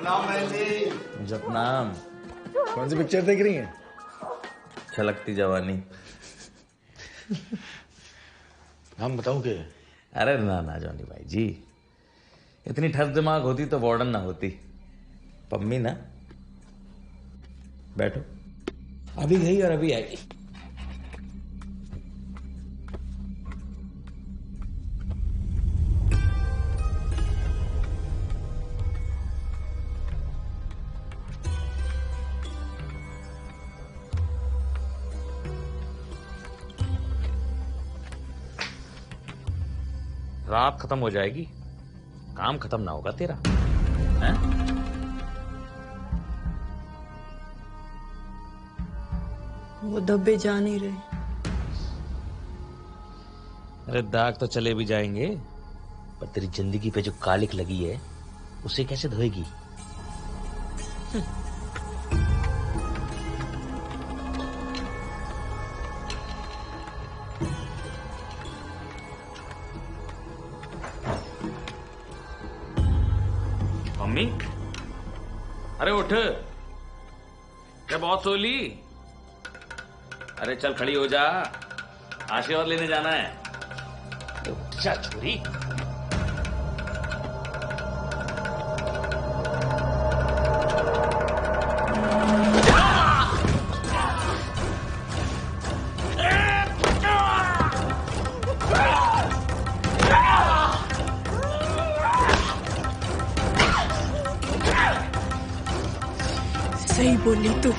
जपनाम। कौन सी पिक्चर देख रही हैं? छलकती जवानी। नाम बताऊं के? अरे ना ना जॉनी भाई जी, इतनी ठस दिमाग होती तो वार्डन ना होती। पम्मी ना, बैठो। अभी गई और अभी आएगी। रात खत्म हो जाएगी, काम खत्म ना होगा तेरा है? वो दबे जा नहीं रहे। अरे दाग तो चले भी जाएंगे, पर तेरी जिंदगी पे जो कालिक लगी है उसे कैसे धोएगी? मम्मी, अरे उठ, क्या बहुत सो ली? अरे चल खड़ी हो जा, आशीर्वाद लेने जाना है। उठ जा छोरी। सही बोली तू,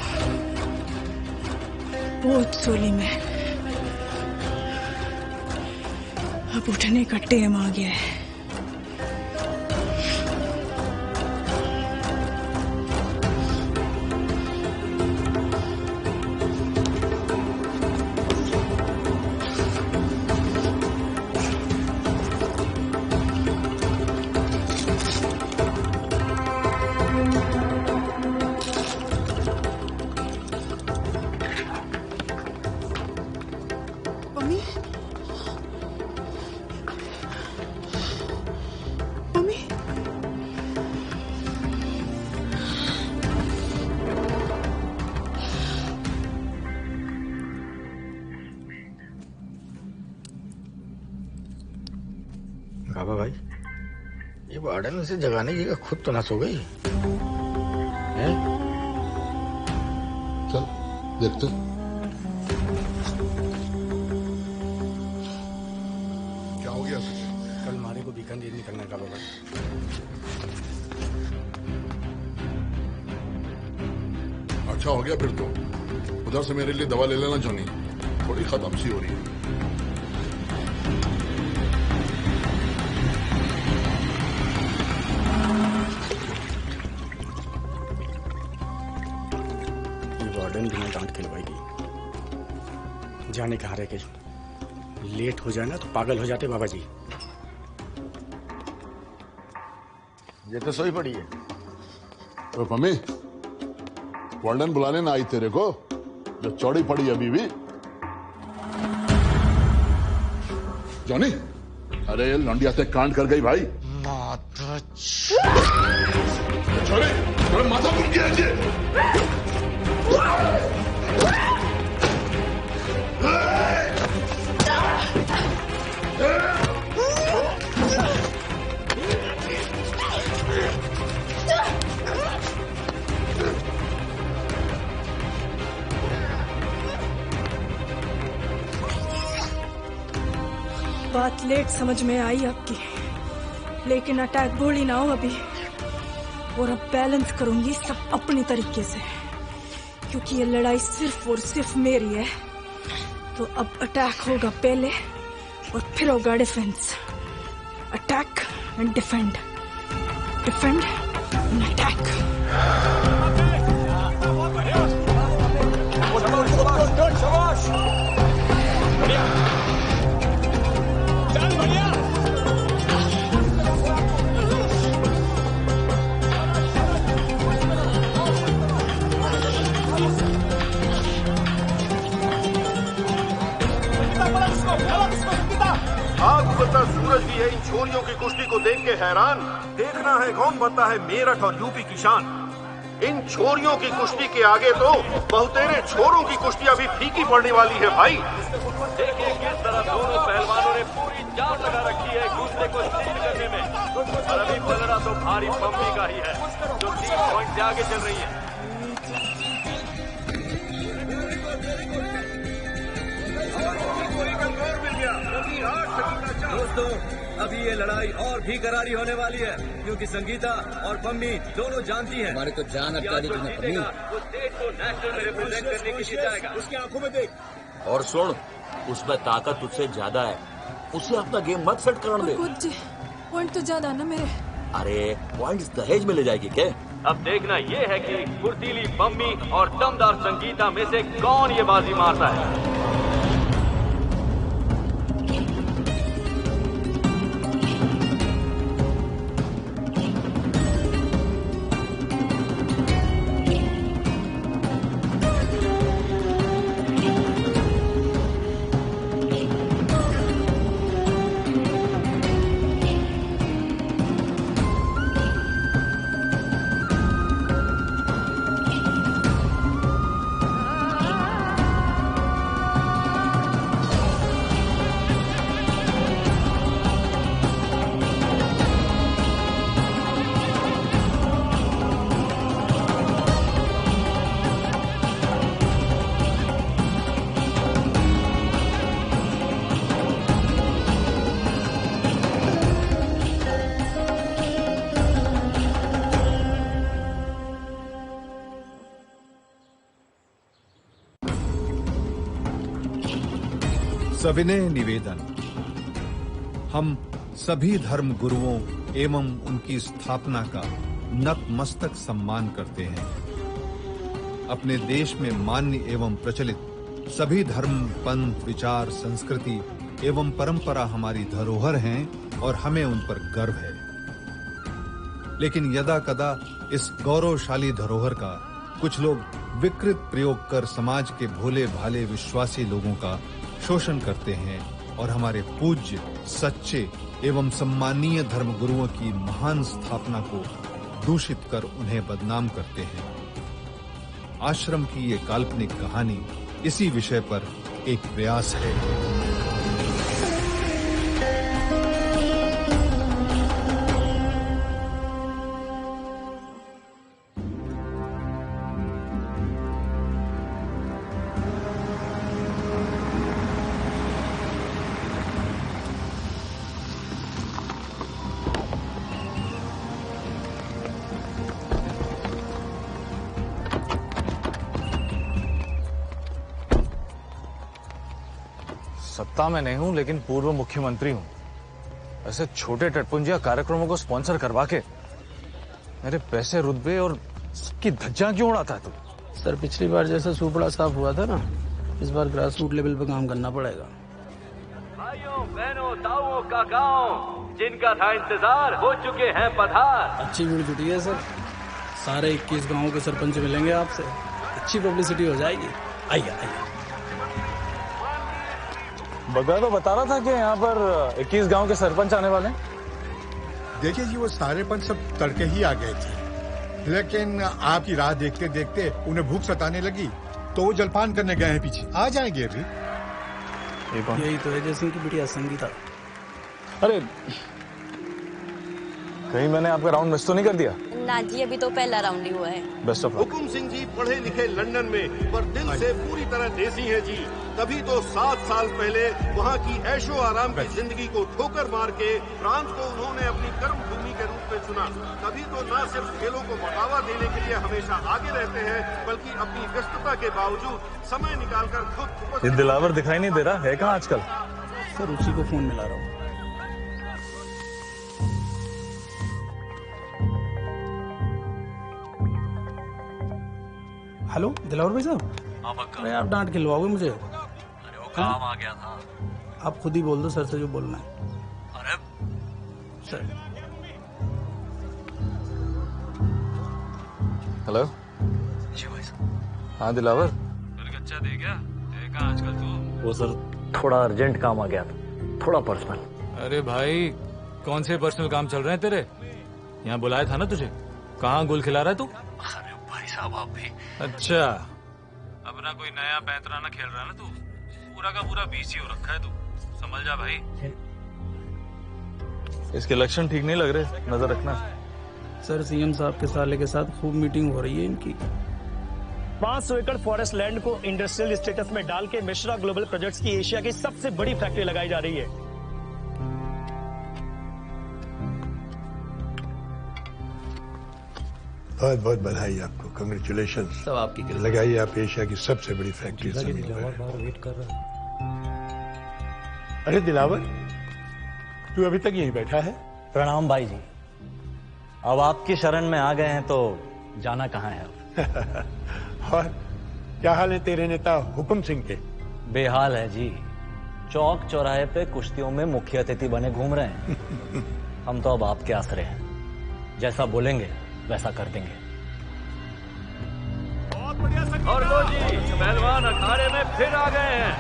बहुत सोली मैं। अब उठने का टाइम आ गया है। बाबा भाई, ये वार्डन उसे जगाने की खुद तो ना सो गई है? चल देखते। क्या हो गया? कल मारे को बीकानेर निकलना का बाबा। अच्छा हो गया फिर तो। उधर से मेरे लिए दवा ले लेना जॉनी, थोड़ी खत्म सी हो रही है। वार्डन बिना डांट खिलवाएगी। जाने कहा रहे कि लेट हो जाए ना तो पागल हो जाते बाबा जी। ये तो सोई पड़ी है। तो मम्मी, वार्डन बुलाने ना आई तेरे को, जो चौड़ी पड़ी अभी भी। जॉनी, अरे लौंडिया से कांड कर गई भाई। छोड़े, थोड़ा माथा घूम गया जी। बात लेट समझ में आई आपकी, लेकिन अटैक भूली ना हो अभी। और अब बैलेंस करूंगी सब अपने तरीके से, क्योंकि ये लड़ाई सिर्फ और सिर्फ मेरी है। तो अब अटैक होगा पहले और फिर होगा defence. Attack and defend, defend and attack. आग उगलता सूरज सूरज भी है इन छोरियों की कुश्ती को देख के हैरान। देखना है कौन बनता है मेरठ और यूपी की शान। इन छोरियों की कुश्ती के आगे तो बहुतेरे छोरों की कुश्तियां भी फीकी पड़ने वाली है भाई। देखिए किस तरह दोनों पहलवानों ने पूरी जान लगा रखी है एक दूसरे को स्टील करने में। और अभी पलड़ा तो भारी पम्मी का ही है जो 3 पॉइंट से आगे चल रही है। दोस्तों, अभी ये लड़ाई और भी करारी होने वाली है क्योंकि संगीता और पम्मी दोनों जानती हैं हमारे तो जान अटकानी तुम्हें पम्मी। वो स्टेट को नेशनल में रिप्रेजेंट करने के लिए जाएगा। उसकी आंखों में देख। और सुन, उसमें ताकत तुझसे ज्यादा है, उसे अपना गेम मत सेट करने दे। कुछ पॉइंट तो ज्यादा ना मेरे। अरे पॉइंट्स दहेज में ले जाएगी क्या? अब देखना ये है कि फुर्तीली पम्मी और दमदार संगीता में से कौन ये बाजी मारता है। सविनय निवेदन। हम सभी धर्म गुरुओं एवं उनकी स्थापना का नतमस्तक सम्मान करते हैं। अपने देश में मान्य एवं प्रचलित सभी धर्म, पंथ, विचार, संस्कृति एवं परंपरा हमारी धरोहर हैं और हमें उन पर गर्व है। लेकिन यदा कदा इस गौरवशाली धरोहर का कुछ लोग विकृत प्रयोग कर समाज के भोले भाले विश्वासी लोगों का शोषण करते हैं और हमारे पूज्य, सच्चे एवं सम्मानीय धर्मगुरुओं की महान स्थापना को दूषित कर उन्हें बदनाम करते हैं। आश्रम की ये काल्पनिक कहानी इसी विषय पर एक प्रयास है। सत्ता में नहीं हूं लेकिन पूर्व मुख्यमंत्री हूं। ऐसे छोटे टटपुंजिया कार्यक्रमों को स्पॉन्सर करवा के मेरे पैसे, रुतबे और सबकी धज्जियां क्यों उड़ाता है तू? सर, पिछली बार जैसा सुपड़ा साफ हुआ था ना, इस बार ग्रास रूट लेवल पे काम करना पड़ेगा। भाइयों, बहनों, ताऊओं, काकाओं, जिनका था इंतजार हो चुके हैं पधार। अच्छी भीड़ जुटी है सर। सारे 21 गांवों के सरपंच मिलेंगे आपसे। अच्छी पब्लिसिटी हो जाएगी। आइए आइए। बगैर तो बता रहा था कि यहाँ पर 21 गांव के सरपंच आने वाले हैं। देखिए जी, वो सारे पंच सब तड़के ही आ गए थे, लेकिन आपकी राह देखते देखते उन्हें भूख सताने लगी तो वो जलपान करने गए हैं पीछे। आ जाएंगे अभी। यही तो है जैसे की बिटिया संगीता। अरे कहीं मैंने आपका राउंड मिस तो नहीं कर दिया? ना जी, अभी तो पहला राउंड ही हुआ है। Best of luck. Hukum Singh ji पढ़े लिखे लंदन में, पर दिल से पूरी तरह देसी हैं जी। तभी तो 7 साल पहले वहाँ की ऐशो आराम की जिंदगी को ठोकर मार के फ्रांस को उन्होंने अपनी कर्म भूमि के रूप में चुना। तभी तो न सिर्फ खेलों को बढ़ावा देने के लिए हमेशा आगे रहते हैं, बल्कि अपनी व्यस्तता के बावजूद समय निकालकर खुद। ये दिलावर दिखाई नहीं दे रहा है कहाँ आजकल? सर, उसी को फोन मिला रहा हूँ। हेलो दिलावर भाई साहब। अरे आप डांट खिलवाओगे मुझे? अरे वो काम आ गया था। आप खुद ही बोल दो सर से जो बोलना है। अरे सर। हेलो जी भाई साहब। हाँ दिलावर। कच्चा दे क्या? देखा आजकल तू? वो सर थोड़ा अर्जेंट काम आ गया था, थोड़ा पर्सनल। अरे भाई, कौन से पर्सनल काम चल रहे हैं तेरे? यहाँ बुलाया था ना तुझे? कहाँ गुल खिला रहा है तू? अरे भाई साहब आप भी। अच्छा, अपना कोई नया पैंतराना खेल रहा है ना तू? पूरा का पूरा बीसी हो रखा है तू, समझ जा भाई। इसके लक्षण ठीक नहीं लग रहे, नजर रखना। सर सीएम साहब के साले के साथ खूब मीटिंग हो रही है इनकी। 500 एकड़ फॉरेस्ट लैंड को इंडस्ट्रियल स्टेटस में डाल के मिश्रा ग्लोबल प्रोजेक्ट्स की एशिया की सबसे बड़ी फैक्ट्री लगाई जा रही है। बहुत बहुत बधाई आपको, कांग्रेचुलेशन। सब आपकी लगाइए आप एशिया की सबसे बड़ी फैक्ट्री जमीन पर। वेट कर रहा है। अरे दिलावर, तू अभी तक यहीं बैठा है? प्रणाम भाई जी। अब आपकी शरण में आ गए हैं तो जाना कहाँ है अब? और क्या हाल है तेरे नेता हुकुम सिंह के? बेहाल है जी, चौक चौराहे पे कुश्तियों में मुख्य अतिथि बने घूम रहे हैं। हम तो अब आपके आसरे हैं, जैसा बोलेंगे वैसा कर देंगे। और लो जी, पहलवान अखाड़े में फिर आ गए हैं।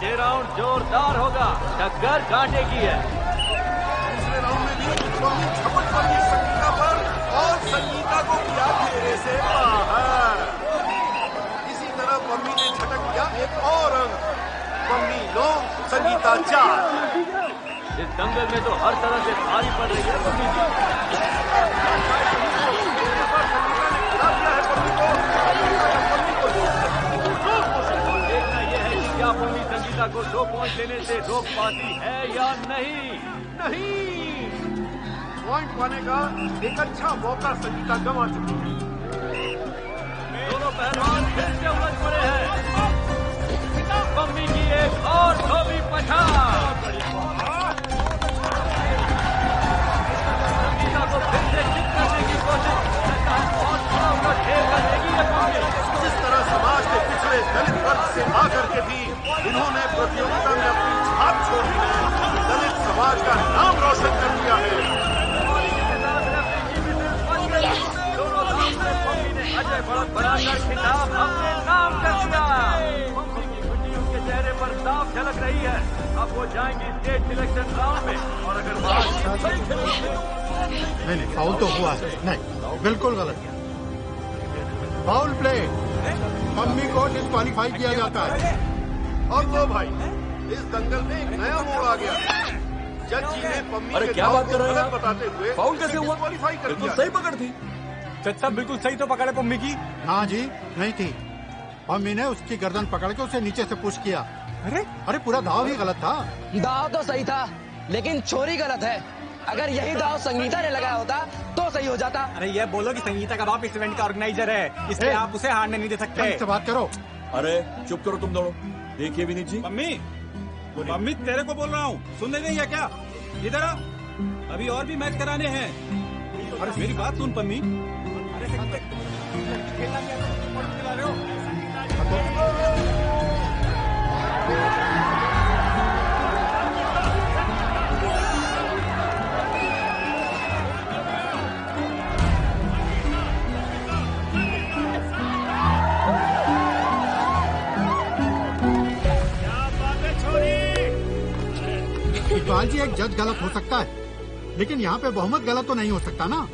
ये राउंड जोरदार होगा, टक्कर कांटे की है। दूसरे राउंड में भी पम्मी झपट पड़ गई संगीता पर और संगीता को किया घेरे से बाहर। इसी तरह पम्मी ने झटक दिया एक और अंक। पम्मी 9, संगीता 4। इस दंगल में तो हर तरह से भारी पड़ रही है पम्मी की। देखना यह है कि क्या पम्मी संगीता को 2 पॉइंट लेने से रोक पाती है या नहीं। नहीं, पॉइंट पाने का एक अच्छा मौका संगीता गंवा चुकी है। दोनों पहलवान फिर से उलझ पड़े हैं। पम्मी की एक और धोबी पछाड़। संगीता को फिर से चित करने की कोशिश करता है। बहुत बड़ा उनका खेल कर देगी ये पम्मी। जिस तरह समाज के पिछड़े दलित वर्ग से आकर के भी इन्होंने प्रतियोगिता में अपनी छाप छोड़ी है, दलित समाज का नाम रोशन कर दिया है। दोनों राउंड में पम्मी ने अजय बढ़त बनाकर खिताब अपने नाम कर दिया। पम्मी की खुशी उनके चेहरे पर साफ झलक रही है। अब वो जाएंगी स्टेट सिलेक्शन राउंड में, और अगर नहीं, फाउल तो हुआ है। नहीं, बिल्कुल गलत। फाउल प्ले, पम्मी को डिस्क्वालीफाई किया जाता है। और लो भाई, इस दंगल में एक नया मोड़ आ गया। जज जी ने पम्मी अरे के क्या बात कर रहे हैं गलत आप? बताते हुए फाउल कैसे हुआ? डिस्क्वालीफाई कर बिल्कुल दिया। सही पकड़ थी। जज साहब बिल्कुल सही तो पकड़े पम्मी की। हाँ जी, नहीं थी। पम्मी ने उसकी गर्दन पकड़ के उसे नीचे से पुश किया। अरे पूरा दाव ही गलत था। दाव तो सही था, लेकिन छोरी गलत है। अगर यही दाव संगीता ने लगाया होता तो सही हो जाता। अरे ये बोलो कि संगीता का बाप इस इवेंट का ऑर्गेनाइजर है, इसलिए आप उसे हारने नहीं दे सकते। इससे बात करो। अरे चुप करो तुम दोनों। देखिए विनीत जी, मम्मी तेरे को बोल रहा हूँ, सुनने नहीं है क्या? इधर आ, अभी और भी मैच कराने हैं। अरे मेरी बात सुन पम्मी। इकबाल जी, एक जज गलत हो सकता है, लेकिन यहाँ पे बहुमत गलत तो नहीं हो सकता ना।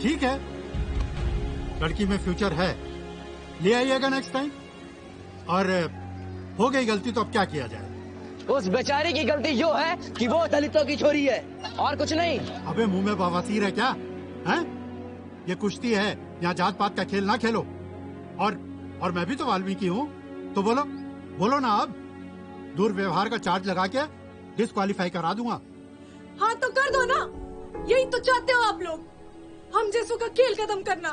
ठीक है, लड़की में फ्यूचर है, ले आइएगा नेक्स्ट टाइम। और हो गई गलती तो अब क्या किया जाए? उस बेचारी की गलती यो है कि वो दलितों की छोरी है, और कुछ नहीं। अबे मुंह में बवासीर है क्या? हैं? ये कुश्ती है, यहाँ जात पात का खेल ना खेलो। और मैं भी तो वाल्मीकि हूँ, तो बोलो ना। अब दुर्व्यवहार का चार्ज लगा के डिस्क्वालीफाई करा दूंगा। हाँ तो कर दो ना, यही तो चाहते हो आप लोग, हम जैसों का खेल खत्म करना।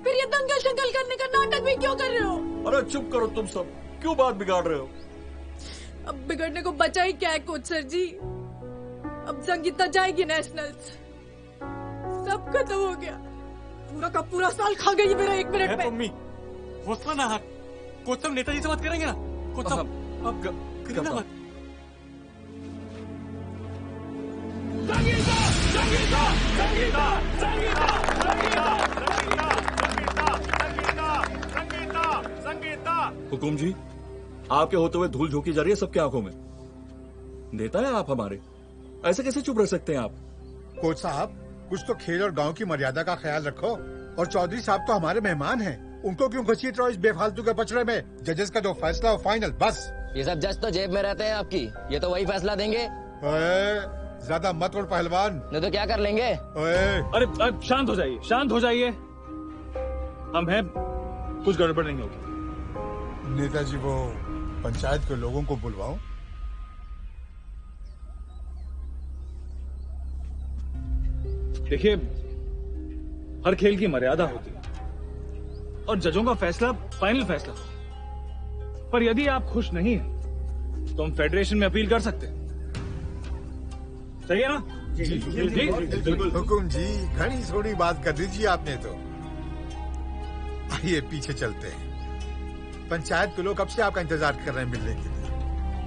फिर ये दंगल शंगल करने का नाटक भी क्यों कर रहे हो? अरे चुप करो तुम सब, क्यों बात बिगाड़ रहे हो? अब बिगड़ने को बचा ही क्या है कोच सर जी? अब संगीता जाएगी नेशनल्स, सब खत्म हो गया। पूरा का पूरा साल खा गई मेरा 1 मिनट में। मम्मी हौसला ना हाथ, कोच साहब नेताजी से बात करेंगे ना। कोच साहब अब करिए ना बात। हुकुम जी, आपके होते हुए धूल झोंकी जा रही है सबके आंखों में। नेता है आप हमारे, ऐसे कैसे चुप रह सकते हैं आप? कोच साहब, कुछ तो खेल और गांव की मर्यादा का ख्याल रखो। और चौधरी साहब तो हमारे मेहमान हैं, उनको क्यों घसीट रहे हो इस बेफालतू के पचड़े में? जजेस का जो फैसला हो फाइनल बस। ये सब जज तो जेब में रहते हैं आपकी, ये तो वही फैसला देंगे। ज्यादा मत उड़ पहलवान, नहीं तो क्या कर लेंगे? अरे शांत हो जाइए, शांत हो जाइए। हम हैं, कुछ गड़बड़ नहीं होगी। नेताजी वो पंचायत के लोगों को बुलवाऊं? देखिए, हर खेल की मर्यादा होती है और जजों का फैसला फाइनल फैसला। पर यदि आप खुश नहीं हैं तो हम फेडरेशन में अपील कर सकते हैं। सही है ना? जी हुकुम जी, घनी थोड़ी बात कर दीजिए आपने तो। आइए पीछे चलते हैं, पंचायत के लोग कब से आपका इंतजार कर रहे हैं मिलने के लिए।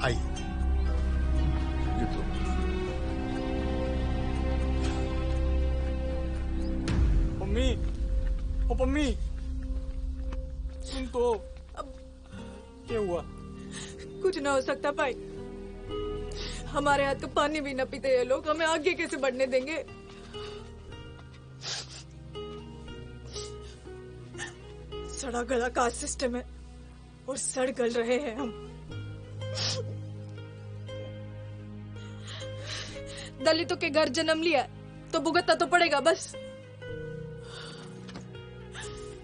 आइए। पम्मी, ओ पम्मी, सुन तो। अब क्या हुआ? कुछ ना हो सकता भाई, हमारे हाथ तो पानी भी न पीते ये लोग, हमें आगे कैसे बढ़ने देंगे? सड़ा गला कास्ट सिस्टम है और सड़ गल रहे हैं हम। दलितों के घर जन्म लिया तो भुगतना तो पड़ेगा बस।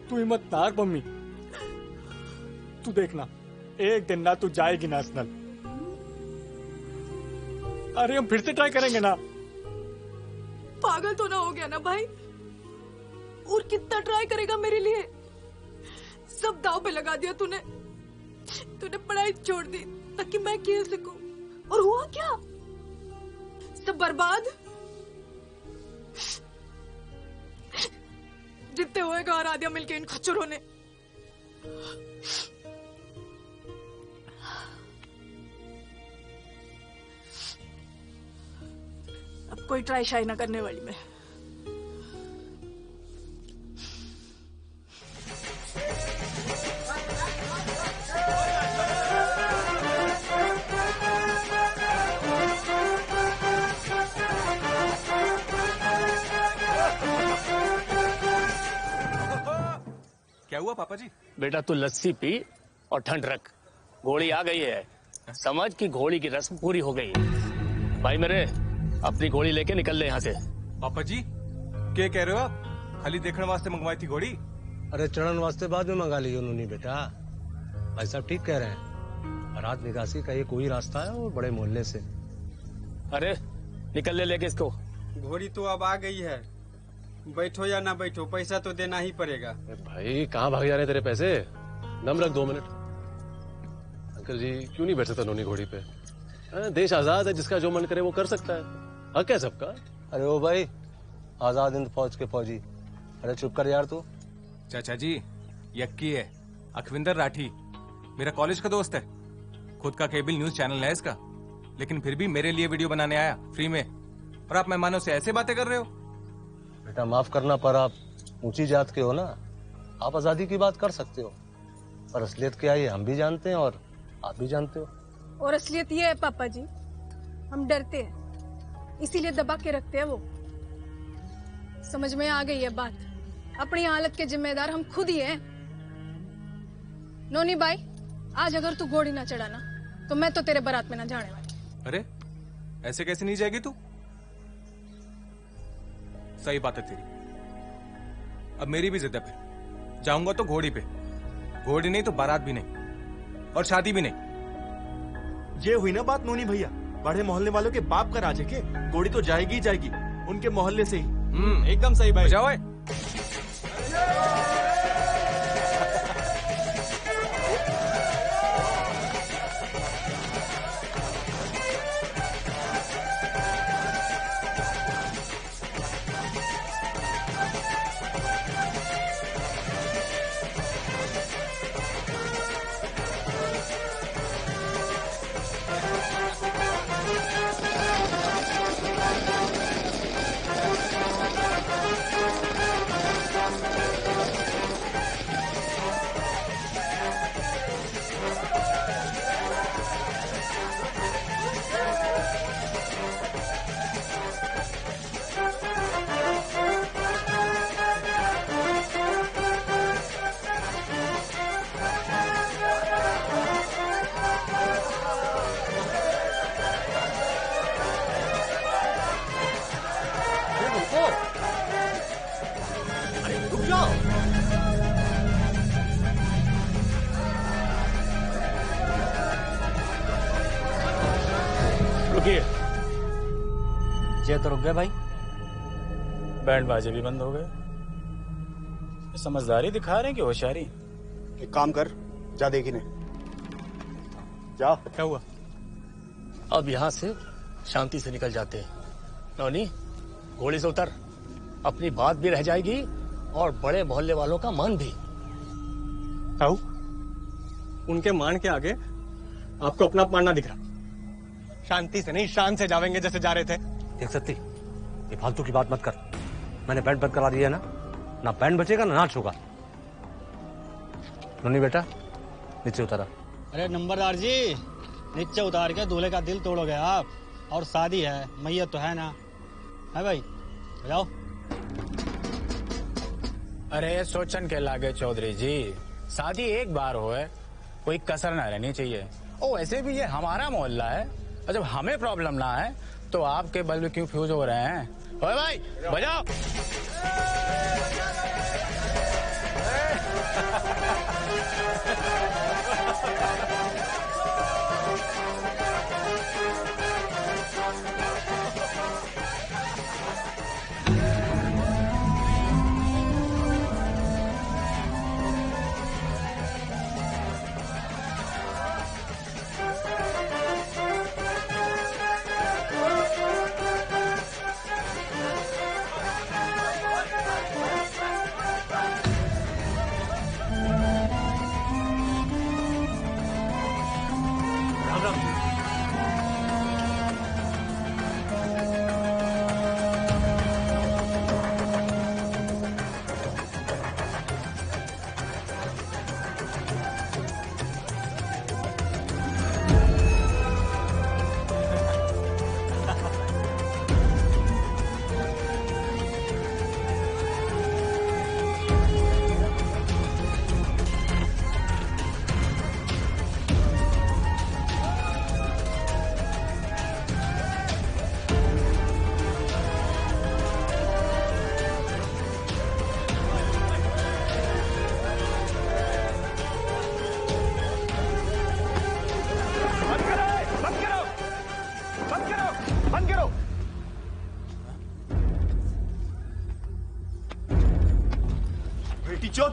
तू हिम्मत ना हार मम्मी, तू देखना एक दिन ना तू जाएगी नेशनल। अरे हम फिर से ट्राई करेंगे ना। पागल तो ना हो गया ना भाई? और कितना ट्राई करेगा मेरे लिए? सब दाव पे लगा दिया तूने। तूने पढ़ाई छोड़ दी ताकि मैं खेल सकूं, और हुआ क्या? सब बर्बाद। जितने होएगा हरा दिया मिलके इन खच्चरों ने। अब कोई ट्राई शाई ना करने वाली मैं। क्या हुआ पापा जी? बेटा तू लस्सी पी और ठंड रख, घोड़ी आ गई है। समझ कि घोड़ी की रस्म पूरी हो गई है। भाई मेरे, अपनी घोड़ी लेके निकल ले यहाँ से। पापा जी क्या कह रहे हो आप? खाली देखने वास्ते मंगवाई थी घोड़ी? अरे चढ़न वास्ते बाद में मंगा ली उन्होंने बेटा। भाई साहब ठीक कह रहे हैं, बारात निकासी का ये कोई रास्ता है और बड़े मोहल्ले से। अरे निकल ले लेके इसको। घोड़ी तो अब आ गई है, बैठो या ना बैठो पैसा तो देना ही पड़ेगा। भाई कहाँ भाग जा रहे तेरे पैसे? नम रख 2 मिनट। अंकल जी क्यों नहीं बैठ सकता नोनी घोड़ी पे? देश आजाद है, जिसका जो मन करे वो कर सकता है, हक है सबका। अरे ओ भाई, आजाद हिंद फौज के फौजी। अरे चुप कर यार तू। चाचा जी यक्की है, अखविंदर राठी मेरा कॉलेज का दोस्त है, खुद का केबल न्यूज चैनल है इसका, लेकिन फिर भी मेरे लिए वीडियो बनाने आया फ्री में, और आप मेहमानों से ऐसे बातें कर रहे हो। बेटा माफ करना, पर आप ऊंची जात के हो ना, आप आजादी की बात कर सकते हो, पर असलियत क्या है ये हम भी जानते हैं और आप भी जानते हो। और असलियत ये है पापा जी, हम डरते हैं इसीलिए दबा के रखते हैं वो। समझ में आ गई है बात, अपनी हालत के जिम्मेदार हम खुद ही हैं। नोनी भाई, आज अगर तू घोड़ी ना चढ़ाना तो मैं तो तेरे बारात में ना जाने वाली। अरे ऐसे कैसे नहीं जाएगी तू? सही बात है तेरी, अब मेरी भी जिद है, फिर जाऊंगा तो घोड़ी पे, घोड़ी नहीं तो बारात भी नहीं और शादी भी नहीं। ये हुई ना बात नोनी भैया, बड़े मोहल्ले वालों के बाप का राज है के, घोड़ी तो जाएगी ही जाएगी उनके मोहल्ले से ही। एकदम सही भाई। जाओ रुकिए। ये तो रुक गए भाई। बैंड बाजे भी बंद हो गए। समझदारी दिखा रहे हैं कि होशियारी? एक काम कर, जा देखी ने जा। क्या हुआ? अब यहाँ से शांति से निकल जाते हैं। नौनी, घोड़े से उतर, अपनी बात भी रह जाएगी और बड़े मोहल्ले वालों का मान भी। ताऊ, उनके मान के आगे आपको अपना अपमान ना दिख रहा। शांति से नहीं, शान से जावेंगे जैसे जा रहे थे। देख सकती, ये फालतू की बात मत कर। मैंने बैंड बंद करा दिया है ना बैंड बचेगा ना नाच होगा। नोनी बेटा नीचे उतारा। अरे नंबरदार जी, नीचे उतार के दूल्हे का दिल तोड़ोगे आप। और शादी है, मैयत तो है ना, है भाई? जाओ। अरे सोचन के लागे चौधरी जी, शादी एक बार हो है, कोई कसर ना रहनी चाहिए। ओ वैसे भी ये हमारा मोहल्ला है, और जब हमें प्रॉब्लम ना है तो आपके बल्ब क्यों फ्यूज हो रहे हैं? ओए भाई बजाओ।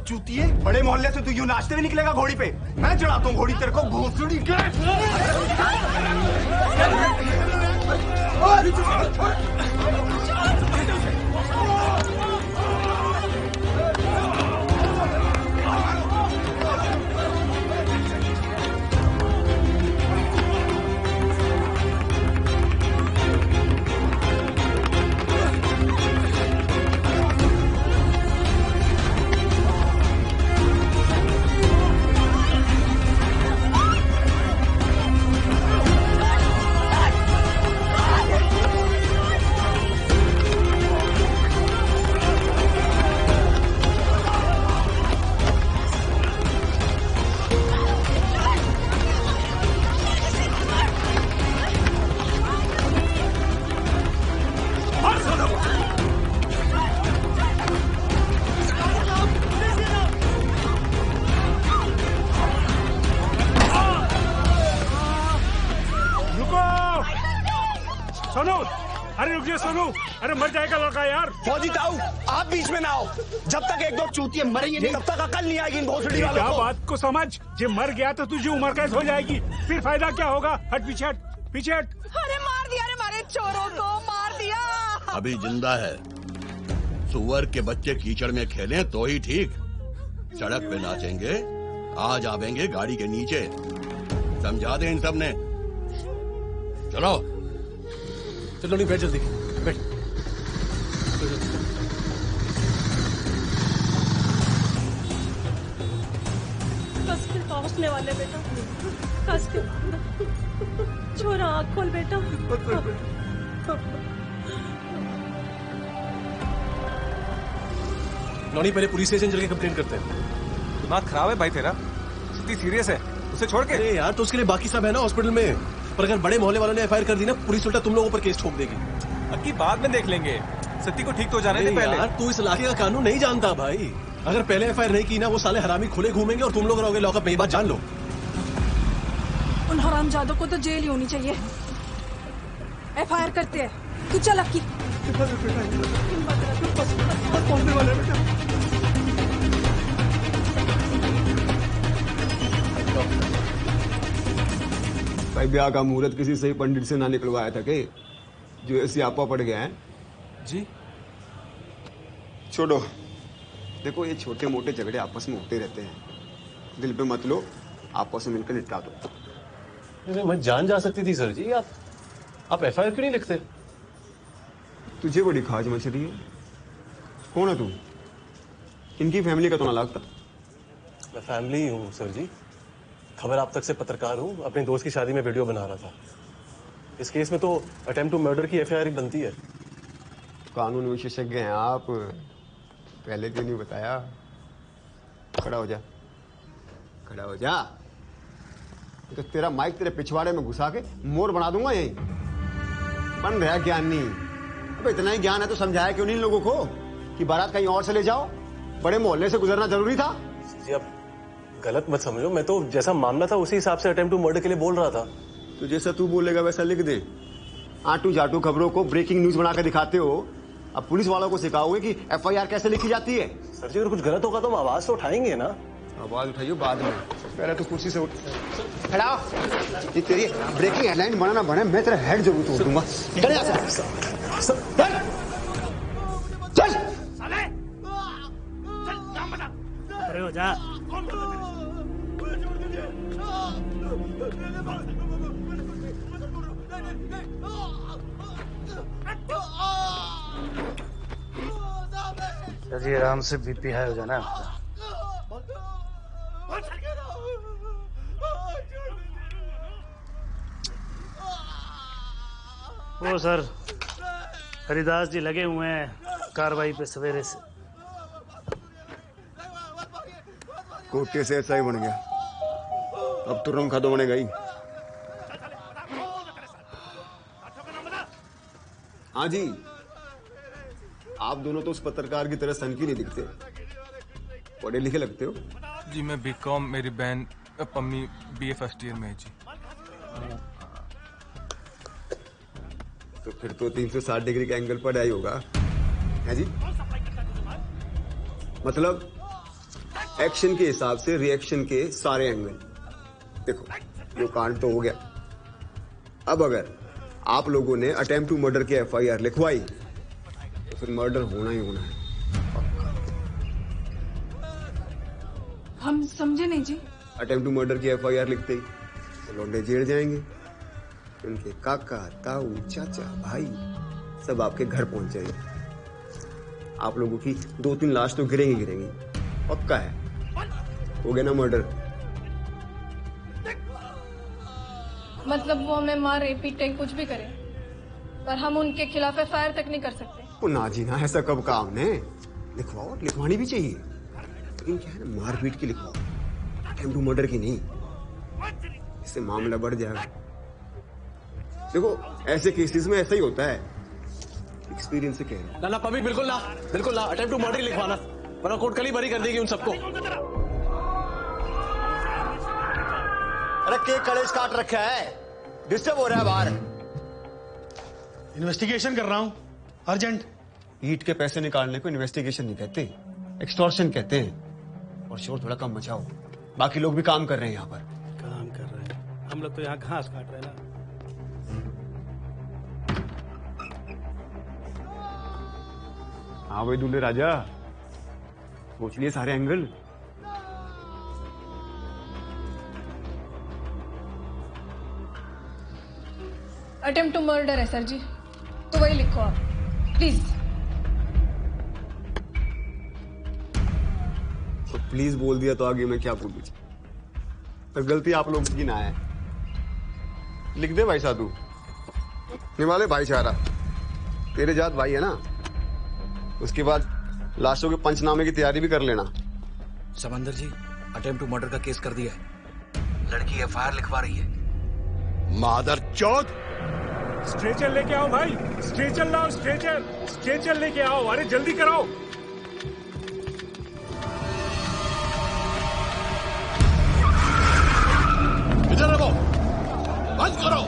चूतिए, बड़े मोहल्ले से तू यूं नाचते हुए निकलेगा घोड़ी पे? मैं चढ़ाता हूँ घोड़ी तेरे को, भोसड़ी के। सोनू, अरे रुक जा सोनू, अरे मर जाएगा लड़का यार। फौजी ताऊ, आप बीच में ना आओ। जब तक एक दो चूतिए मरेंगे नहीं, तब तक अकल नहीं आएगी इन भोसड़ी वालों को। बात को समझ, जब मर गया तो तुझे उम्र कैद हो जाएगी, फिर फायदा क्या होगा? हट पीछे हट, पीछे हट। अरे मार दिया रे, मारे चोरों को मार दिया। अभी जिंदा है। सुअर के बच्चे कीचड़ में खेलें तो ही ठीक, सड़क पे नाचेंगे, आज आवेंगे गाड़ी के नीचे। समझा दे इन सब ने। चलो चलो नहीं, बैठ जल्दी बैठ। कस के पहुंचने वाले बेटा, कस के। छोरा आँख खोल बेटा। नौनी पहले पुलिस स्टेशन चल के कंप्लेंट करते हैं। दिमाग खराब है भाई तेरा, इतनी सीरियस है, उसे छोड़ के। अरे यार तो उसके लिए बाकी सब है ना हॉस्पिटल में, पर अगर बड़े मोहल्ले वालों ने एफआईआर कर दी ना, पुलिस उल्टा तुम लोगों पर केस ठोक देगी। अक्की बाद में देख लेंगे, सत्ती को ठीक तो जाने दे पहले। यार तू इस इलाके का कानून नहीं जानता भाई। अगर पहले एफआईआर नहीं की ना, वो साले हरामी खुले घूमेंगे और तुम लोग रहोगे लॉकअप में। ये बात जान लो। उन हरामजादों को तो जेल ही होनी चाहिए। FIR करते हैं। तू चल अक्की। भाई ब्याह का मुहूर्त किसी सही पंडित से ना निकलवाया था के जो ऐसी आपा पड़ गया है जी। छोड़ो, देखो ये छोटे मोटे झगड़े आपस में होते रहते हैं, दिल पे मत लो, आपस में मिलकर निपटा दो। मैं जान जा सकती थी सर जी, आप FIR क्यों नहीं लिखते? तुझे बड़ी खाज मच रही है। कौन है तू? इनकी फैमिली का तो ना लगता। मैं फैमिली हूँ सर जी, खबर आप तक से पत्रकार हूँ, अपने दोस्त की शादी में वीडियो बना रहा था। इस केस में तो अटेम्प्ट टू मर्डर की FIR ही बनती है। कानून विशेषज्ञ हैं आप, पहले क्यों नहीं बताया? खड़ा हो जा, खड़ा हो जा, तो तेरा माइक तेरे पिछवाड़े में घुसा के मोर बना दूंगा यही। बन रहा ज्ञान नहीं। अब इतना ही ज्ञान है तो समझाया क्यों नहीं इन लोगों को कि बारात कहीं और से ले जाओ? बड़े मोहल्ले से गुजरना जरूरी था? जी आप गलत मत समझो, मैं तो जैसा मामला था उसी हिसाब से अटेम्प्ट टू मर्डर के लिए बोल रहा था। तो जैसा तू बोलेगा वैसा लिख दे। आटू जाटू खबरों को ब्रेकिंग न्यूज बनाकर दिखाते हो, अब पुलिस वालों को सिखाओगे कि FIR कैसे लिखी जाती है। सर जी अगर कुछ गलत होगा तो हम आवाज तो उठाएंगे ना। आवाज उठाइयो बाद में, पहले तो कुर्सी से उठ खड़ा हो। ये तेरी ब्रेकिंग हेडलाइन बना ना बने, मैं तेरा हेड जरूर तोड़ दूंगा। चल यहाँ से। चल अरे हो जा। जी आराम से BP हाई हो जाना। वो सर हरिदास जी लगे हुए हैं कार्रवाई पे सवेरे से। कोटे से ऐसा ही बन गया, अब तो रंग खादो बनेगा ही। हाँ जी, आप दोनों तो उस पत्रकार की तरह सनकी नहीं दिखते, पढ़े लिखे लगते हो। जी मैं BCom, मेरी बहन पम्मी BA फर्स्ट ईयर में है जी। तो फिर तो 360 डिग्री का एंगल पर आई होगा है जी। मतलब एक्शन के हिसाब से रिएक्शन के सारे एंगल। देखो जो कांड तो हो गया, अब अगर आप लोगों ने अटेम्प्ट टू मर्डर की FIR लिखवाई तो फिर मर्डर होना ही होना है। हम समझे नहीं जी। अटेम्प्ट टू मर्डर की FIR लिखते ही तो लौंडे जेल जाएंगे, उनके काका ताऊ चाचा भाई सब आपके घर पहुंच जाएंगे। आप लोगों की 2-3 लाश तो गिरेंगी, पक्का है। हो गया ना मर्डर। मतलब वो हमें मारे पीटे कुछ भी करे, पर हम उनके खिलाफ FIR तक नहीं कर सकते। वो ना जी ना, ऐसा कब कहा हमने? लिखवाओ, लिखवानी भी चाहिए, लेकिन क्या है ना, मारपीट की लिखवाओ, अटेम्प्ट टू मर्डर की नहीं। इससे मामला बढ़ जाएगा। देखो ऐसे केसेस में ऐसा ही होता है, एक्सपीरियंस से कह रहा हूं। ना पब्लिक बिल्कुल ना, बिल्कुल ना, अटेम्प्ट टू मर्डर ही लिखवाना, वरना कोर्ट कल ही बरी कर देगी उन सबको। अरे केक कलेश काट रखा है, डिस्टर्ब हो रहा है बाहर। इन्वेस्टिगेशन कर रहा हूं, अर्जेंट। ईट के पैसे निकालने को इन्वेस्टिगेशन नहीं कहते, एक्सटॉर्शन कहते हैं। और शोर थोड़ा कम मचाओ, बाकी लोग भी काम कर रहे हैं यहाँ पर। काम कर रहे हैं हम लोग तो यहाँ घास काट रहे हैं ना। हाँ भाई दूल्हे राजा, सोच लिए सारे एंगल। अटेम्प्ट टू मर्डर है सर जी, तो वही लिखो आप प्लीज। तो प्लीज बोल दिया तो आगे मैं क्या बोलूं? पर गलती आप लोगों की ना है। लिख दे भाई साधु, निवाले भाईचारा, तेरे जात भाई है ना। उसके बाद लाशों के पंचनामे की तैयारी भी कर लेना। समंदर जी अटेम्प्ट टू मर्डर का केस कर दिया है, लड़की FIR लिखवा रही है। मादर चौथ, स्ट्रेचर लेके आओ भाई, स्ट्रेचर लाओ, स्ट्रेचर लेके आओ, अरे जल्दी कराओ। इधर रखो, बंद करो।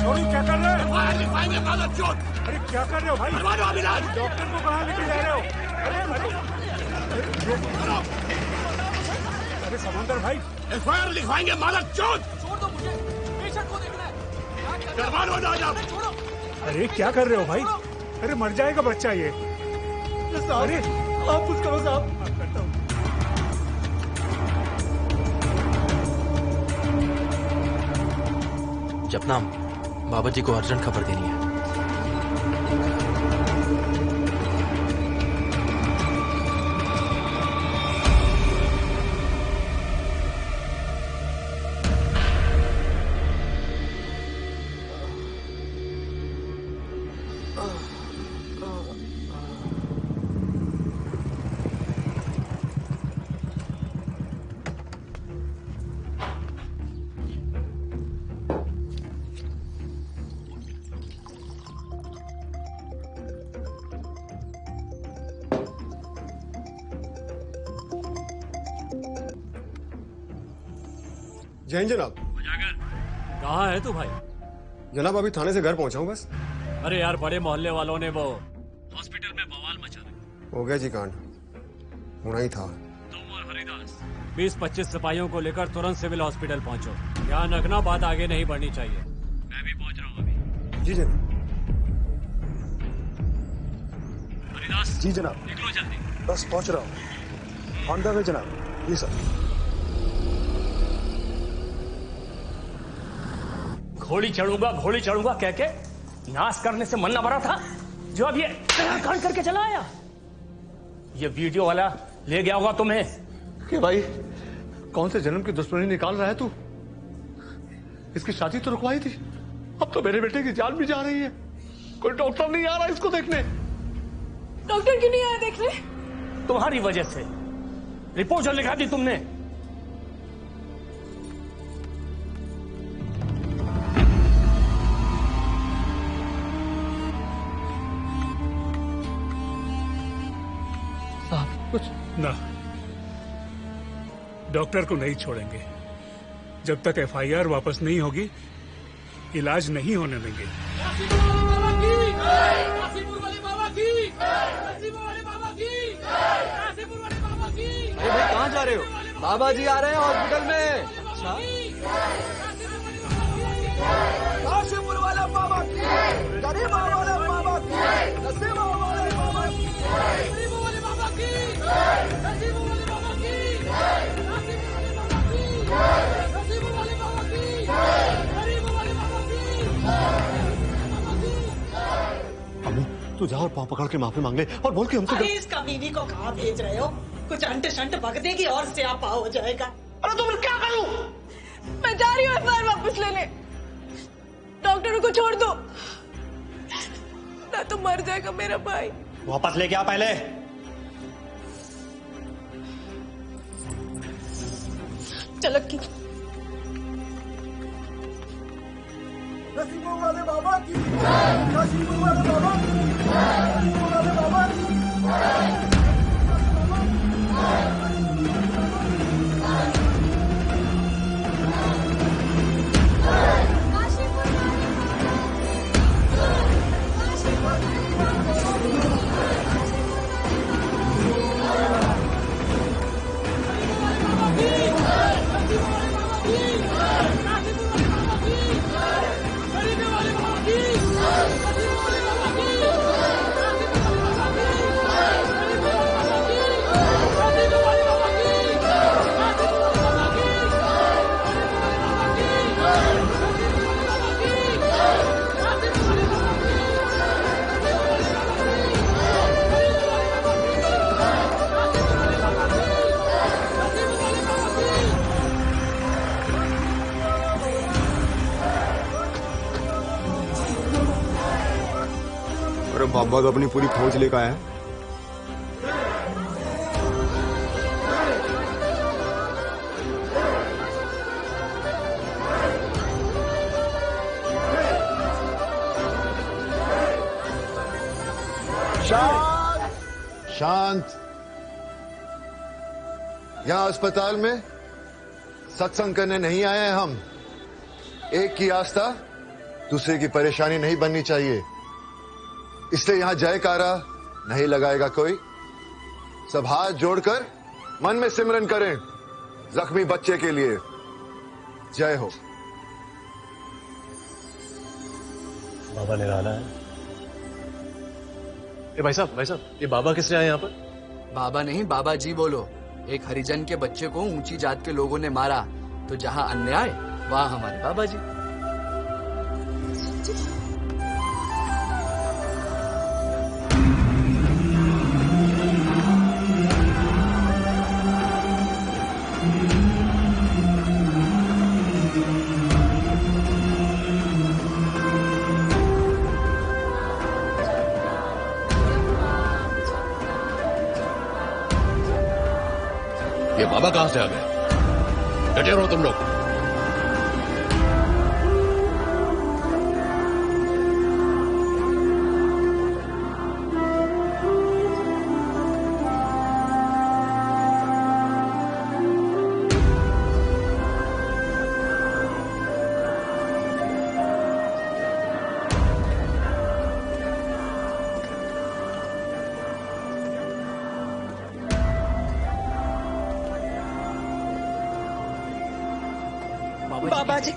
छोड़ू, क्या कर रहे हो? अरे क्या कर रहे हो भाई? डॉक्टर को कहाँ लेके जा रहे हो? अरे समंदर भाई, एफआईआर लिखवाएंगे मालक चोट। छोड़ दो मुझे, पेशेंट को देखना है। दरबार हो जाओ आप। अरे क्या कर रहे हो भाई? अरे मर जाएगा बच्चा ये। अरे आप कुछ करो साहब। जपनाम, बाबा जी को अर्जेंट खबर देनी है। जैन जनाब। कहाँ है तू भाई? जनाब अभी थाने से घर पहुंचा हूँ बस। अरे यार, बड़े मोहल्ले वालों ने वो हॉस्पिटल में बवाल मचा दिया। हो गया जी कांड, होना ही था। तुम और हरिदास 20-25 सिपाहियों को लेकर तुरंत सिविल हॉस्पिटल पहुंचो। ध्यान रखना, बात आगे नहीं बढ़नी चाहिए। मैं भी पहुंच रहा हूँ अभी। जी जनाब। हरिदास जी जनाब। निकलो जल्दी। बस पहुंच रहा हूँ। ऑन द वे जनाब। जी सर। घोड़ी चढ़ूंगा कह के नाश करने से मन न भरा था, जो अब ये कांड करके चला आया। ये वीडियो वाला ले गया होगा तुम्हें। कि भाई कौन से जन्म की दुश्मनी निकाल रहा है तू? इसकी शादी तो रुकवाई थी, अब तो मेरे बेटे की जान भी जा रही है। कोई डॉक्टर नहीं आ रहा इसको देखने। डॉक्टर क्यों नहीं आया देखने? तुम्हारी वजह से रिपोर्ट जो लिखा दी तुमने। कुछ ना, डॉक्टर को नहीं छोड़ेंगे जब तक एफआईआर वापस नहीं होगी। इलाज नहीं होने देंगे। अरे भाई कहाँ जा रहे हो? बाबा जी आ रहे हैं हॉस्पिटल में। अच्छा, काशीपुर वाला बाबा की, गरीब वाला बाबा की, नसीब वाले बाबा की, गरीब वाले बाबा की, नसीब वाले बाबा की, नसीब वाले बाबा की, गरीब वाले बाबा की। अम्मी तू जा और पाँव पकड़ के माफी मांग ले और बोल के हमसे। अरे इस कमीनी को कहाँ भेज रहे हो? कुछ अंट शंट बक देगी और स्यापा हो जाएगा। अरे तुम क्या करूं? मैं जा रही हूँ एफआईआर वापस लेने। डॉक्टर को छोड़ दो, ना तो मर जाएगा मेरा भाई। वापस लेके आ पहले। चल की नसीब वाले बाबा की, नसीब वाले बाबा की, नसीब वाले बाबा की। बाबा तो अपनी पूरी फौज लेकर आया है। शांत। यहाँ अस्पताल में सत्संग करने नहीं आए हैं हम। एक की आस्था दूसरे की परेशानी नहीं बननी चाहिए, इसलिए यहां जयकारा नहीं लगाएगा कोई। सब हाथ जोड़कर मन में सिमरन करें जख्मी बच्चे के लिए। जय हो। बाबा निराला है। भाई साहब, ये बाबा किसने आए यहाँ पर? बाबा नहीं, बाबा जी बोलो। एक हरिजन के बच्चे को ऊंची जात के लोगों ने मारा, तो जहाँ अन्याय वहाँ हमारे बाबा जी। ये बाबा कहां से आ गए? डटे रहो तुम लोग। बाबा जी,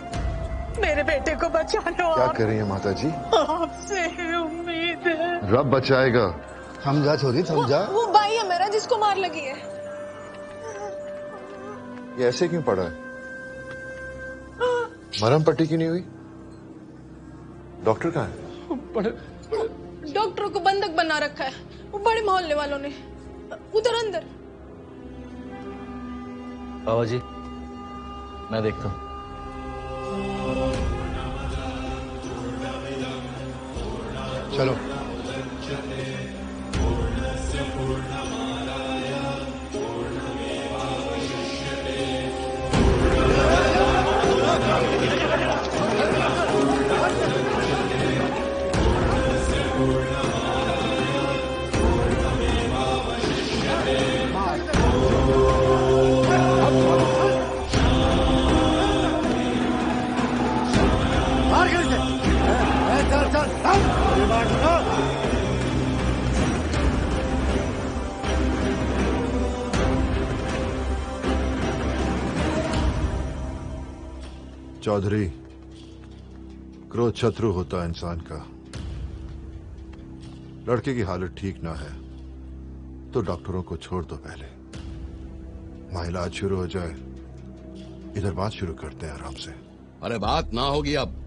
मेरे बेटे को बचा लो। क्या कर रही है माता जी? आपसे ही उम्मीद है। रब बचाएगा। समझा छोरी, समझा। वो भाई है मेरा जिसको मार लगी है। ये ऐसे क्यों पड़ा है? मरहम पट्टी क्यों नहीं हुई? डॉक्टर कहाँ है? डॉक्टर को बंधक बना रखा है, वो बड़े मोहल्ले वालों ने। उधर अंदर। बाबा जी, मैं देखता हूँ। चलो। चौधरी, क्रोध शत्रु होता है इंसान का। लड़के की हालत ठीक ना है तो डॉक्टरों को छोड़ दो पहले। वहां इलाज शुरू हो जाए, इधर बात शुरू करते हैं आराम से। अरे बात ना होगी अब।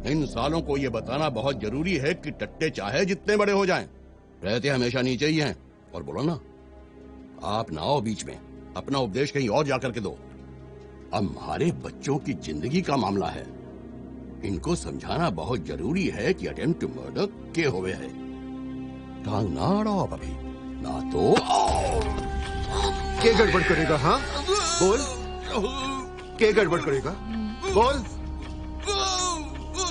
इन सालों को ये बताना बहुत जरूरी है कि टट्टे चाहे जितने बड़े हो जाएं, रहते हमेशा नीचे ही हैं। और बोलो ना, आप ना आओ बीच में, अपना उपदेश कहीं और जाकर के दो। अब हमारे बच्चों की जिंदगी का मामला है, इनको समझाना बहुत जरूरी है कि अटेम्प्ट टू मर्डर के हुए है। टांग ना अड़ाओ आप अभी, ना तो क्या गड़बड़ करेगा? हाँ बोल, क्या गड़बड़ करेगा? बोल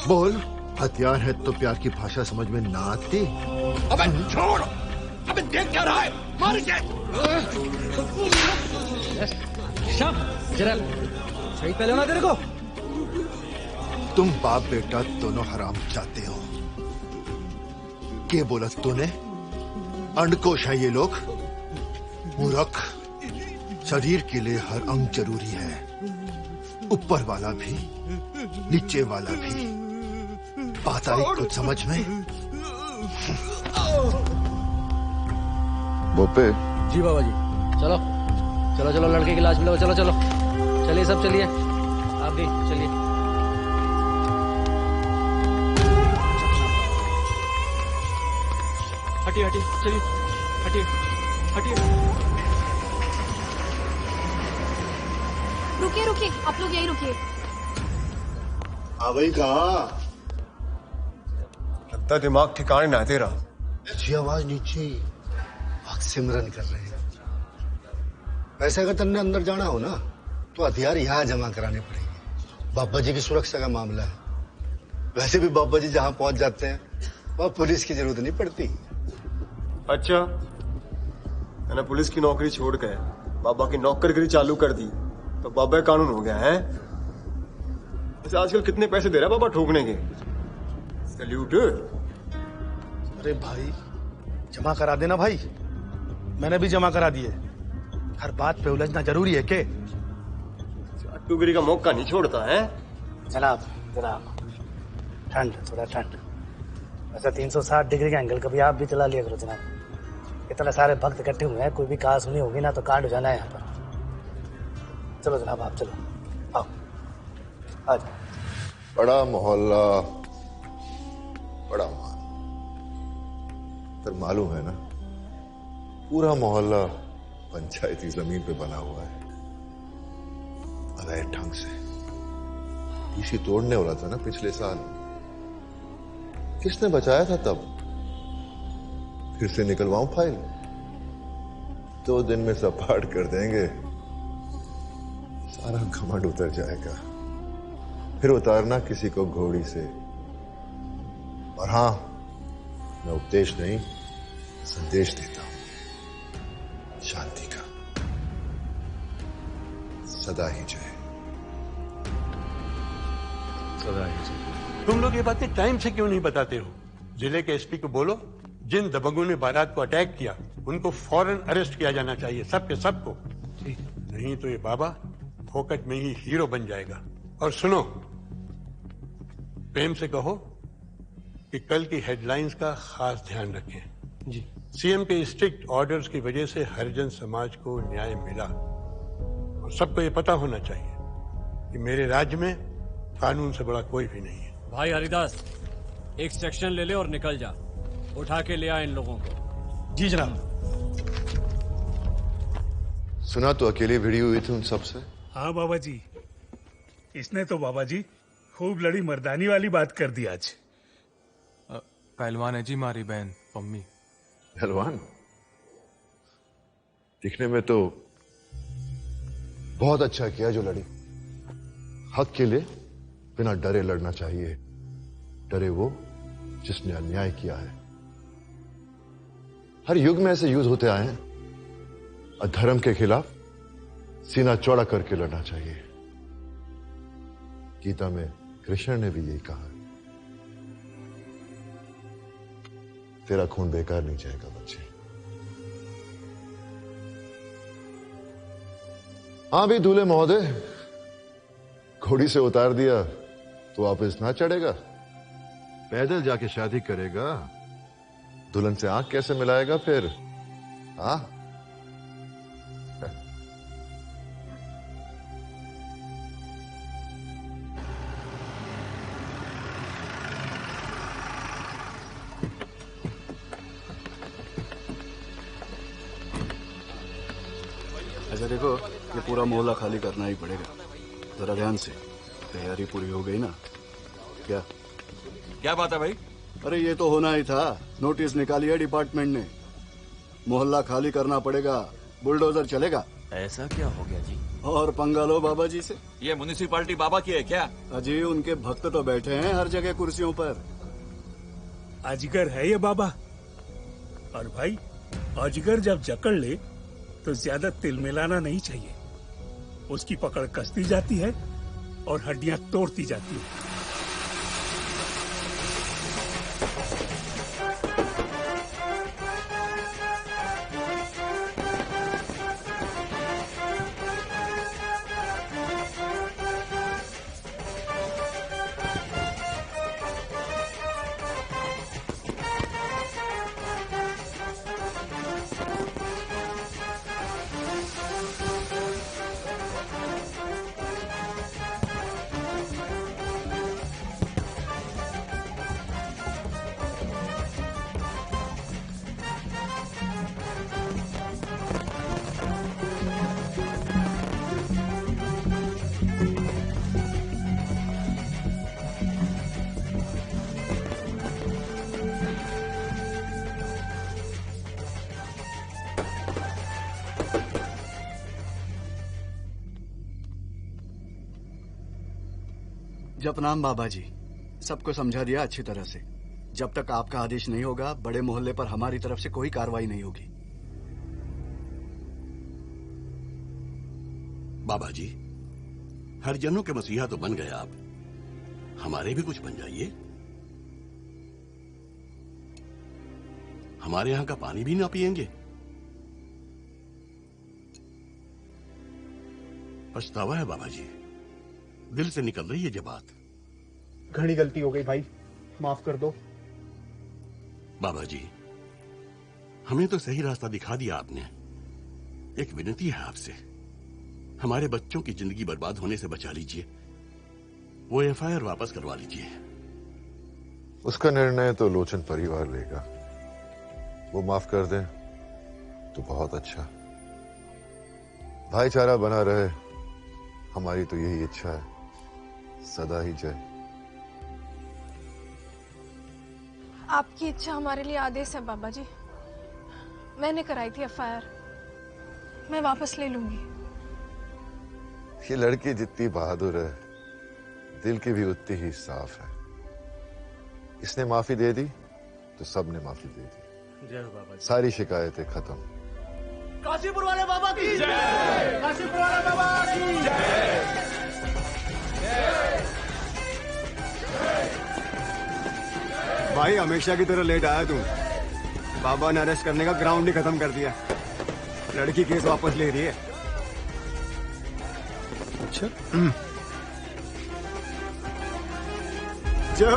बोल। हथियार है तो प्यार की भाषा समझ में ना आती? अबे छोड़, अबे देख क्या रहा है, मार इसे। सही पहले ना तेरे को। तुम बाप बेटा दोनों हराम चाहते हो। क्या बोला तूने? अंडकोश है ये लोग। मूर्ख। शरीर के लिए हर अंग जरूरी है, ऊपर वाला भी नीचे वाला भी। बात आई कुछ समझ में? बोपे जी बाबा जी। चलो चलो चलो, लड़के की लाश मिलो। चलो चलो चलिए, सब चलिए, आप भी चलिए। हटिए हटिए, चलिए हटिए हटिए। रुकिए रुकिए, आप लोग यहीं रुकिए। भाई कहा? लगता दिमाग ठिकाने ना तेरा। अच्छी आवाज नीचे, वक्त सिमरन कर रहे हैं। वैसे अगर तुमने अंदर जाना हो ना तो हथियार यहाँ जमा कराने पड़ेंगे। बाबा जी की सुरक्षा का मामला है। वैसे भी बाबा जी जहाँ पहुंच जाते हैं वहाँ पुलिस की जरूरत नहीं पड़ती। अच्छा, मैंने पुलिस की नौकरी छोड़ के बाबा की नौकरगिरी चालू कर दी तो बाबा कानून हो गया है। वैसे आजकल कितने पैसे दे रहा है बाबा ठोकने के? सैल्यूट। अरे भाई जमा करा देना भाई, मैंने भी जमा करा दिए। हर बात पे उलझना जरूरी है के? चाटुगिरी का मौका नहीं छोड़ता है। जनाब जनाब, ठंड थोड़ा ठंड। ऐसा 360 डिग्री का एंगल कभी आप भी चला लिया करो जनाब। इतने सारे भक्त इकट्ठे हुए हैं, कोई भी कहा सुनी होगी ना तो कांड हो जाना है यहाँ पर। चलो जनाब आप चलो, आओ आ जाओ। बड़ा मोहल्ला, बड़ा माल। पर मालूम है ना, पूरा मोहल्ला पंचायती जमीन पे बना हुआ है, अवैध ढंग से। टीसी तोड़ने वाला था ना पिछले साल, किसने बचाया था तब? फिर से निकलवाऊं फाइल? 2 दिन में सपाट कर देंगे, सारा घमंड उतर जाएगा। फिर उतारना किसी को घोड़ी से। और हां, मैं उपदेश नहीं संदेश देता हूं, शांति का। सदा ही जय। सदा ही जय। तुम लोग ये बातें टाइम से क्यों नहीं बताते हो? जिले के एसपी को बोलो, जिन दबंगों ने बारात को अटैक किया उनको फौरन अरेस्ट किया जाना चाहिए, सबके सबको। नहीं तो ये बाबा फोकट में ही हीरो बन जाएगा। और सुनो, प्रेम से कहो कि कल की हेडलाइंस का खास ध्यान रखें। जी। सीएम के स्ट्रिक्ट ऑर्डर्स की वजह से हरिजन समाज को न्याय मिला, और सबको ये पता होना चाहिए कि मेरे राज्य में कानून से बड़ा कोई भी नहीं है। भाई हरिदास, एक सेक्शन ले ले और निकल जा। उठा के ले आ इन लोगों को। जी जनाब। सुना तो अकेले भिड़ी हुई थी उन सबसे? हाँ बाबा जी, इसने तो बाबा जी खूब लड़ी मर्दानी वाली बात कर दी आज। पहलवान है जी मारी बहन पम्मी। पहलवान? दिखने में तो बहुत अच्छा किया जो लड़ी। हक के लिए बिना डरे लड़ना चाहिए। डरे वो जिसने अन्याय किया है। हर युग में ऐसे युद्ध होते आए हैं। अधर्म के खिलाफ सीना चौड़ा करके लड़ना चाहिए। गीता में कृष्ण ने भी यही कहा। तेरा खून बेकार नहीं जाएगा बच्चे। हाँ भी दूल्हे महोदय, घोड़ी से उतार दिया तो वापस ना चढ़ेगा। पैदल जाके शादी करेगा, दुल्हन से आंख कैसे मिलाएगा फिर? हाँ, ऐसा देखो, ये पूरा मोहल्ला खाली करना ही पड़ेगा। जरा ध्यान से, तैयारी पूरी हो गई ना? क्या बात है भाई? अरे ये तो होना ही था। नोटिस निकाली है डिपार्टमेंट ने, मोहल्ला खाली करना पड़ेगा, बुलडोजर चलेगा। ऐसा क्या हो गया जी? और पंगा लो बाबा जी से। ये म्युनिसिपालिटी बाबा की है क्या? अजी उनके भक्त तो बैठे हैं हर जगह कुर्सियों पर। अजगर है ये बाबा। और भाई, अजगर जब जकड़ ले तो ज्यादा तिल मिलाना नहीं चाहिए। उसकी पकड़ कसती जाती है और हड्डियां तोड़ती जाती है। जपनाम बाबा जी, सबको समझा दिया अच्छी तरह से। जब तक आपका आदेश नहीं होगा, बड़े मोहल्ले पर हमारी तरफ से कोई कार्रवाई नहीं होगी। बाबा जी, हरिजनों के मसीहा तो बन गए आप, हमारे भी कुछ बन जाइए। हमारे यहां का पानी भी ना पिएंगे? पछतावा है बाबा जी, दिल से निकल रही है ये बात। घनी गलती हो गई भाई, माफ कर दो। बाबा जी, हमें तो सही रास्ता दिखा दिया आपने। एक विनती है आपसे, हमारे बच्चों की जिंदगी बर्बाद होने से बचा लीजिए। वो एफआईआर वापस करवा लीजिए। उसका निर्णय तो लोचन परिवार लेगा। वो माफ कर दें तो बहुत अच्छा। भाईचारा बना रहे, हमारी तो यही इच्छा है। सदा ही जय। आपकी इच्छा हमारे लिए आदेश है बाबा जी। मैंने कराई थी एफआईआर, मैं वापस ले लूंगी। ये लड़की जितनी बहादुर है, दिल की भी उतनी ही साफ है। इसने माफी दे दी तो सबने माफी दे दी। जय हो बाबा जी। सारी शिकायतें खत्म। काशीपुर वाले बाबा की जय। काशीपुर वाले बाबा की जय। भाई हमेशा की तरह लेट आया तू। बाबा ने अरेस्ट करने का ग्राउंड ही खत्म कर दिया। लड़की केस वापस ले रही है। अच्छा जो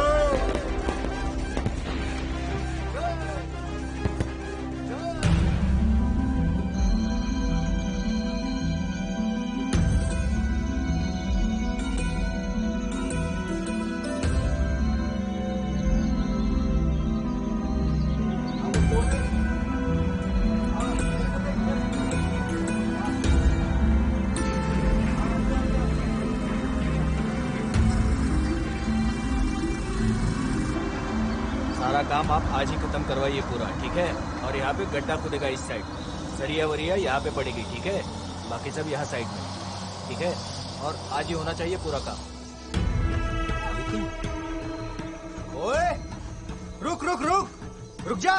सारा काम आप आज ही खत्म करवाइए पूरा, ठीक है? और यहाँ पे गड्ढा खुदेगा इस साइड, सरिया वरिया यहाँ पे पड़ेगी, ठीक है? बाकी सब यहाँ साइड में, ठीक है? और आज ही होना चाहिए पूरा काम। ओए, रुक रुक रुक रुक जा।